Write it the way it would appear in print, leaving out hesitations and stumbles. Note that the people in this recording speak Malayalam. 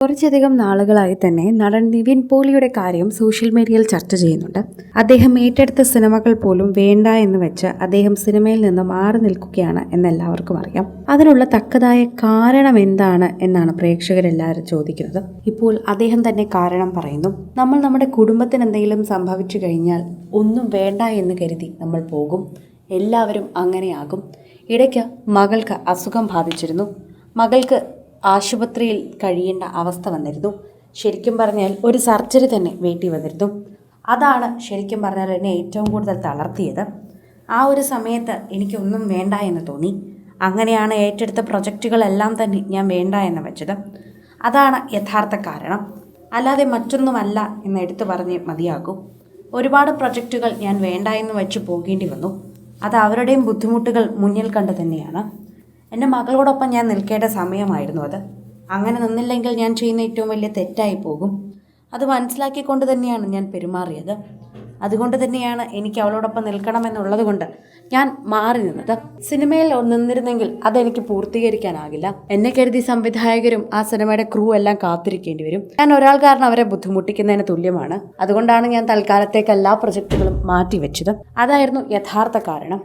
കുറച്ചധികം നാളുകളായി തന്നെ നടൻ നിവിൻ പോളിയുടെ കാര്യം സോഷ്യൽ മീഡിയയിൽ ചർച്ച ചെയ്യുന്നുണ്ട്. അദ്ദേഹം ഏറ്റെടുത്ത സിനിമകൾ പോലും വേണ്ട എന്ന് വെച്ച് അദ്ദേഹം സിനിമയിൽ നിന്ന് മാറി നിൽക്കുകയാണ് എന്നെല്ലാവർക്കും അറിയാം. അതിനുള്ള തക്കതായ കാരണം എന്താണ് എന്നാണ് പ്രേക്ഷകരെല്ലാവരും ചോദിക്കുന്നത്. ഇപ്പോൾ അദ്ദേഹം തന്നെ കാരണം പറയുന്നു. നമ്മൾ നമ്മുടെ കുടുംബത്തിന് എന്തെങ്കിലും സംഭവിച്ചു കഴിഞ്ഞാൽ ഒന്നും വേണ്ട എന്ന് കരുതി നമ്മൾ പോകും. എല്ലാവരും അങ്ങനെയാകും. ഇടയ്ക്ക് മകൾക്ക് അസുഖം ബാധിച്ചിരുന്നു. മകൾക്ക് ആശുപത്രിയിൽ കഴിയേണ്ട അവസ്ഥ വന്നിരുന്നു. ശരിക്കും പറഞ്ഞാൽ ഒരു സർജറി തന്നെ വേണ്ടി വന്നിരുന്നു. അതാണ് ശരിക്കും പറഞ്ഞാൽ എന്നെ ഏറ്റവും കൂടുതൽ തളർത്തിയത്. ആ ഒരു സമയത്ത് എനിക്കൊന്നും വേണ്ട എന്ന് തോന്നി. അങ്ങനെയാണ് ഏറ്റെടുത്ത പ്രൊജക്റ്റുകളെല്ലാം തന്നെ ഞാൻ വേണ്ട എന്ന് വെച്ചത്. അതാണ് യഥാർത്ഥ കാരണം, അല്ലാതെ മറ്റൊന്നുമല്ല എന്ന് എടുത്തു പറഞ്ഞ് മതിയാകും. ഒരുപാട് പ്രൊജക്റ്റുകൾ ഞാൻ വേണ്ട എന്ന് വെച്ച് പോകേണ്ടി വന്നു. അത് അവരുടെയും ബുദ്ധിമുട്ടുകൾ മുന്നിൽ കണ്ട് തന്നെയാണ്. എൻ്റെ മകളോടൊപ്പം ഞാൻ നിൽക്കേണ്ട സമയമായിരുന്നു അത്. അങ്ങനെ നിന്നില്ലെങ്കിൽ ഞാൻ ചെയ്യുന്ന ഏറ്റവും വലിയ തെറ്റായി പോകും. അത് മനസ്സിലാക്കിക്കൊണ്ട് തന്നെയാണ് ഞാൻ പെരുമാറിയത്. അതുകൊണ്ട് തന്നെയാണ് എനിക്ക് അവളോടൊപ്പം നിൽക്കണമെന്നുള്ളത് കൊണ്ട് ഞാൻ മാറി നിന്നത്. സിനിമയിൽ നിന്നിരുന്നെങ്കിൽ അതെനിക്ക് പൂർത്തീകരിക്കാനാകില്ല. എന്നെ കരുതി സംവിധായകരും ആ സിനിമയുടെ ക്രൂ എല്ലാം കാത്തിരിക്കേണ്ടി വരും. ഞാൻ ഒരാൾ കാരണം അവരെ ബുദ്ധിമുട്ടിക്കുന്നതിന് തുല്യമാണ്. അതുകൊണ്ടാണ് ഞാൻ തൽക്കാലത്തേക്ക് എല്ലാ പ്രൊജക്റ്റുകളും മാറ്റിവെച്ചത്. അതായിരുന്നു യഥാർത്ഥ കാരണം.